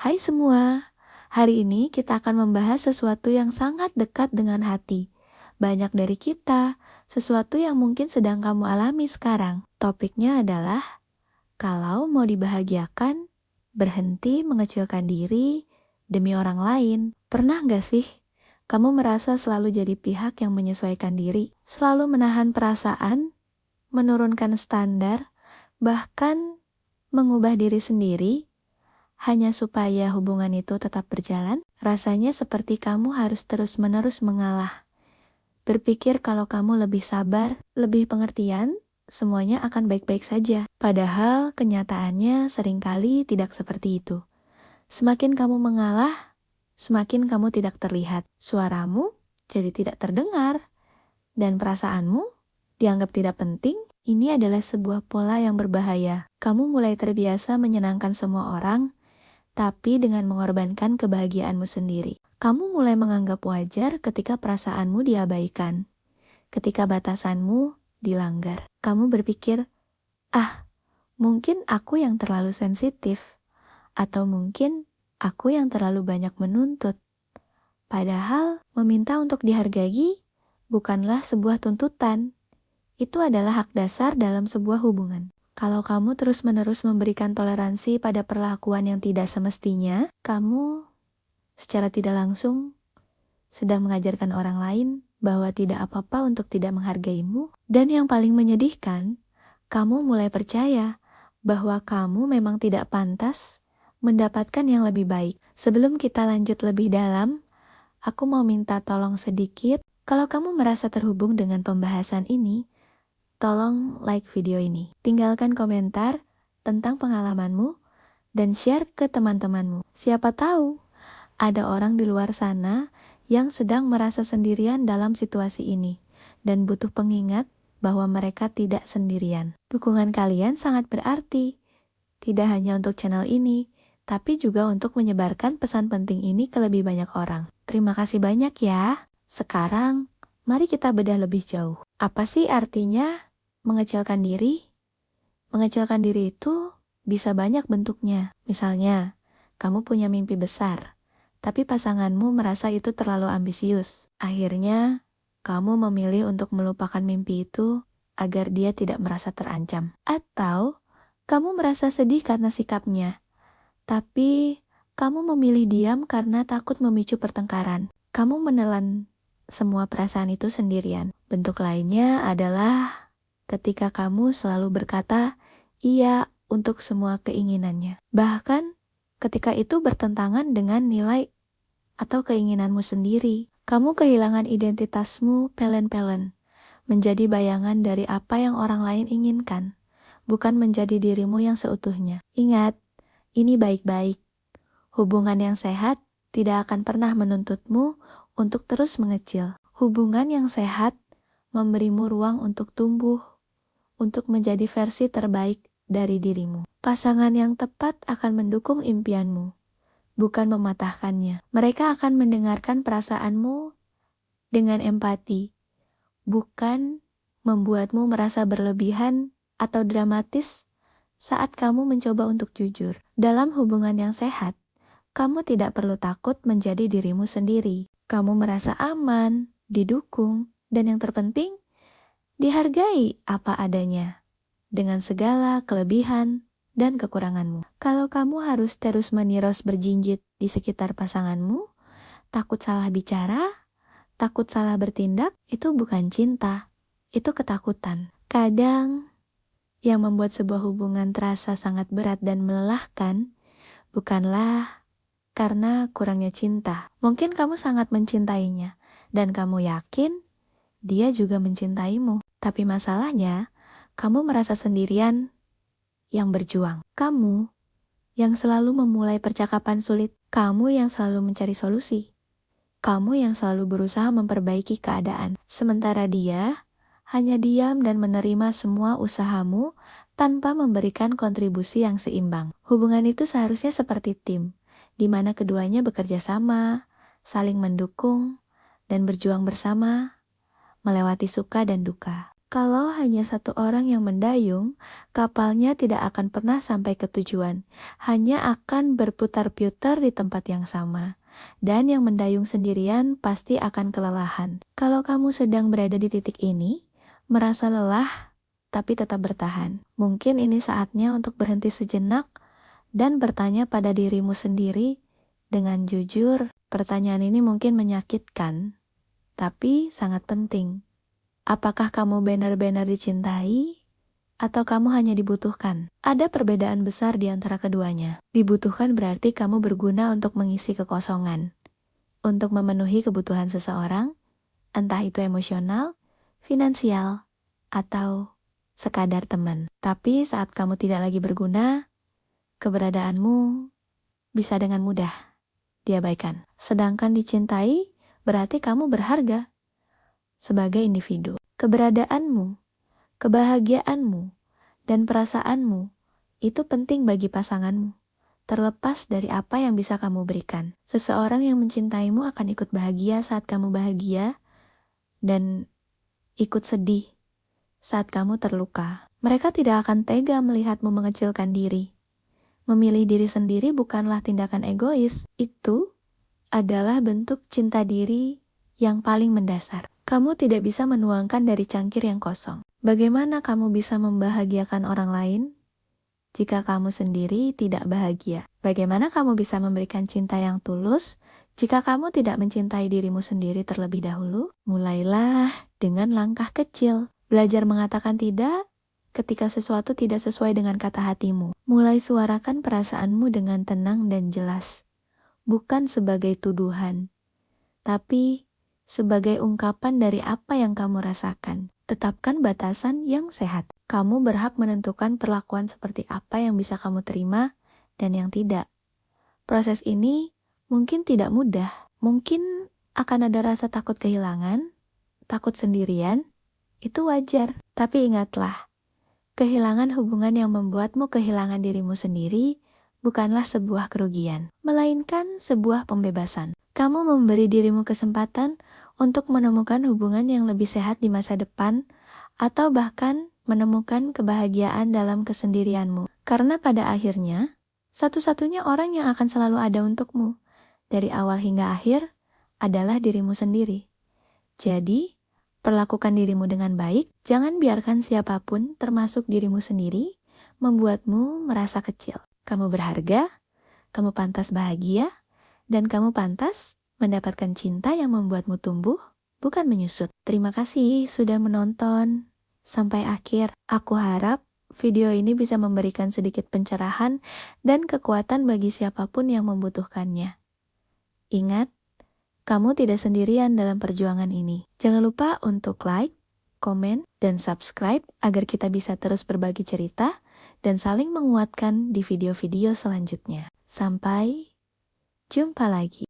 Hai semua, hari ini kita akan membahas sesuatu yang sangat dekat dengan hati. Banyak dari kita, sesuatu yang mungkin sedang kamu alami sekarang. Topiknya adalah, kalau mau dibahagiakan, berhenti mengecilkan diri demi orang lain. Pernah gak sih, kamu merasa selalu jadi pihak yang menyesuaikan diri, selalu menahan perasaan, menurunkan standar, bahkan mengubah diri sendiri, hanya supaya hubungan itu tetap berjalan? Rasanya seperti kamu harus terus-menerus mengalah. Berpikir kalau kamu lebih sabar, lebih pengertian, semuanya akan baik-baik saja. Padahal kenyataannya seringkali tidak seperti itu. Semakin kamu mengalah, semakin kamu tidak terlihat. Suaramu jadi tidak terdengar, dan perasaanmu dianggap tidak penting. Ini adalah sebuah pola yang berbahaya. Kamu mulai terbiasa menyenangkan semua orang, tapi dengan mengorbankan kebahagiaanmu sendiri. Kamu mulai menganggap wajar ketika perasaanmu diabaikan, ketika batasanmu dilanggar. Kamu berpikir, mungkin aku yang terlalu sensitif, atau mungkin aku yang terlalu banyak menuntut. Padahal, meminta untuk dihargai bukanlah sebuah tuntutan. Itu adalah hak dasar dalam sebuah hubungan. Kalau kamu terus-menerus memberikan toleransi pada perlakuan yang tidak semestinya, kamu secara tidak langsung sedang mengajarkan orang lain bahwa tidak apa-apa untuk tidak menghargaimu. Dan yang paling menyedihkan, kamu mulai percaya bahwa kamu memang tidak pantas mendapatkan yang lebih baik. Sebelum kita lanjut lebih dalam, aku mau minta tolong sedikit. Kalau kamu merasa terhubung dengan pembahasan ini, tolong like video ini, tinggalkan komentar tentang pengalamanmu, dan share ke teman-temanmu. Siapa tahu ada orang di luar sana yang sedang merasa sendirian dalam situasi ini, dan butuh pengingat bahwa mereka tidak sendirian. Dukungan kalian sangat berarti, tidak hanya untuk channel ini, tapi juga untuk menyebarkan pesan penting ini ke lebih banyak orang. Terima kasih banyak ya. Sekarang, mari kita bedah lebih jauh. Apa sih artinya mengecilkan diri? Mengecilkan diri itu bisa banyak bentuknya. Misalnya, kamu punya mimpi besar, tapi pasanganmu merasa itu terlalu ambisius. Akhirnya, kamu memilih untuk melupakan mimpi itu agar dia tidak merasa terancam. Atau, kamu merasa sedih karena sikapnya, tapi kamu memilih diam karena takut memicu pertengkaran. Kamu menelan semua perasaan itu sendirian. Bentuk lainnya adalah ketika kamu selalu berkata iya untuk semua keinginannya. Bahkan ketika itu bertentangan dengan nilai atau keinginanmu sendiri. Kamu kehilangan identitasmu pelen-pelen, menjadi bayangan dari apa yang orang lain inginkan, bukan menjadi dirimu yang seutuhnya. Ingat, ini baik-baik. Hubungan yang sehat tidak akan pernah menuntutmu untuk terus mengecil. Hubungan yang sehat memberimu ruang untuk tumbuh, untuk menjadi versi terbaik dari dirimu. Pasangan yang tepat akan mendukung impianmu, bukan mematahkannya. Mereka akan mendengarkan perasaanmu dengan empati, bukan membuatmu merasa berlebihan atau dramatis saat kamu mencoba untuk jujur. Dalam hubungan yang sehat, kamu tidak perlu takut menjadi dirimu sendiri. Kamu merasa aman, didukung, dan yang terpenting, dihargai apa adanya, dengan segala kelebihan dan kekuranganmu. Kalau kamu harus terus-menerus berjinjit di sekitar pasanganmu, takut salah bicara, takut salah bertindak, itu bukan cinta, itu ketakutan. Kadang, yang membuat sebuah hubungan terasa sangat berat dan melelahkan, bukanlah karena kurangnya cinta. Mungkin kamu sangat mencintainya, dan kamu yakin dia juga mencintaimu. Tapi masalahnya, kamu merasa sendirian yang berjuang. Kamu yang selalu memulai percakapan sulit. Kamu yang selalu mencari solusi. Kamu yang selalu berusaha memperbaiki keadaan. Sementara dia hanya diam dan menerima semua usahamu tanpa memberikan kontribusi yang seimbang. Hubungan itu seharusnya seperti tim, di mana keduanya bekerja sama, saling mendukung, dan berjuang bersama, melewati suka dan duka. Kalau hanya satu orang yang mendayung, kapalnya tidak akan pernah sampai ke tujuan, hanya akan berputar-putar di tempat yang sama. Dan yang mendayung sendirian pasti akan kelelahan. Kalau kamu sedang berada di titik ini, merasa lelah tapi tetap bertahan, mungkin ini saatnya untuk berhenti sejenak dan bertanya pada dirimu sendiri dengan jujur. Pertanyaan ini mungkin menyakitkan, tapi sangat penting. Apakah kamu benar-benar dicintai, atau kamu hanya dibutuhkan? Ada perbedaan besar di antara keduanya. Dibutuhkan berarti kamu berguna untuk mengisi kekosongan, untuk memenuhi kebutuhan seseorang, entah itu emosional, finansial, atau sekadar teman. Tapi saat kamu tidak lagi berguna, keberadaanmu bisa dengan mudah diabaikan. Sedangkan dicintai berarti kamu berharga sebagai individu. Keberadaanmu, kebahagiaanmu, dan perasaanmu itu penting bagi pasanganmu, terlepas dari apa yang bisa kamu berikan. Seseorang yang mencintaimu akan ikut bahagia saat kamu bahagia, dan ikut sedih saat kamu terluka. Mereka tidak akan tega melihatmu mengecilkan diri. Memilih diri sendiri bukanlah tindakan egois, itu adalah bentuk cinta diri yang paling mendasar. Kamu tidak bisa menuangkan dari cangkir yang kosong. Bagaimana kamu bisa membahagiakan orang lain jika kamu sendiri tidak bahagia? Bagaimana kamu bisa memberikan cinta yang tulus jika kamu tidak mencintai dirimu sendiri terlebih dahulu? Mulailah dengan langkah kecil. Belajar mengatakan tidak ketika sesuatu tidak sesuai dengan kata hatimu. Mulai suarakan perasaanmu dengan tenang dan jelas. Bukan sebagai tuduhan, tapi sebagai ungkapan dari apa yang kamu rasakan. Tetapkan batasan yang sehat. Kamu berhak menentukan perlakuan seperti apa yang bisa kamu terima dan yang tidak. Proses ini mungkin tidak mudah. Mungkin akan ada rasa takut kehilangan, takut sendirian. Itu wajar. Tapi ingatlah, kehilangan hubungan yang membuatmu kehilangan dirimu sendiri bukanlah sebuah kerugian, melainkan sebuah pembebasan. Kamu memberi dirimu kesempatan untuk menemukan hubungan yang lebih sehat di masa depan, atau bahkan menemukan kebahagiaan dalam kesendirianmu. Karena pada akhirnya, satu-satunya orang yang akan selalu ada untukmu, dari awal hingga akhir, adalah dirimu sendiri. Jadi, perlakukan dirimu dengan baik, jangan biarkan siapapun, termasuk dirimu sendiri, membuatmu merasa kecil. Kamu berharga, kamu pantas bahagia, dan kamu pantas mendapatkan cinta yang membuatmu tumbuh, bukan menyusut. Terima kasih sudah menonton sampai akhir. Aku harap video ini bisa memberikan sedikit pencerahan dan kekuatan bagi siapapun yang membutuhkannya. Ingat, kamu tidak sendirian dalam perjuangan ini. Jangan lupa untuk like, komen, dan subscribe agar kita bisa terus berbagi cerita dan saling menguatkan di video-video selanjutnya. Sampai jumpa lagi.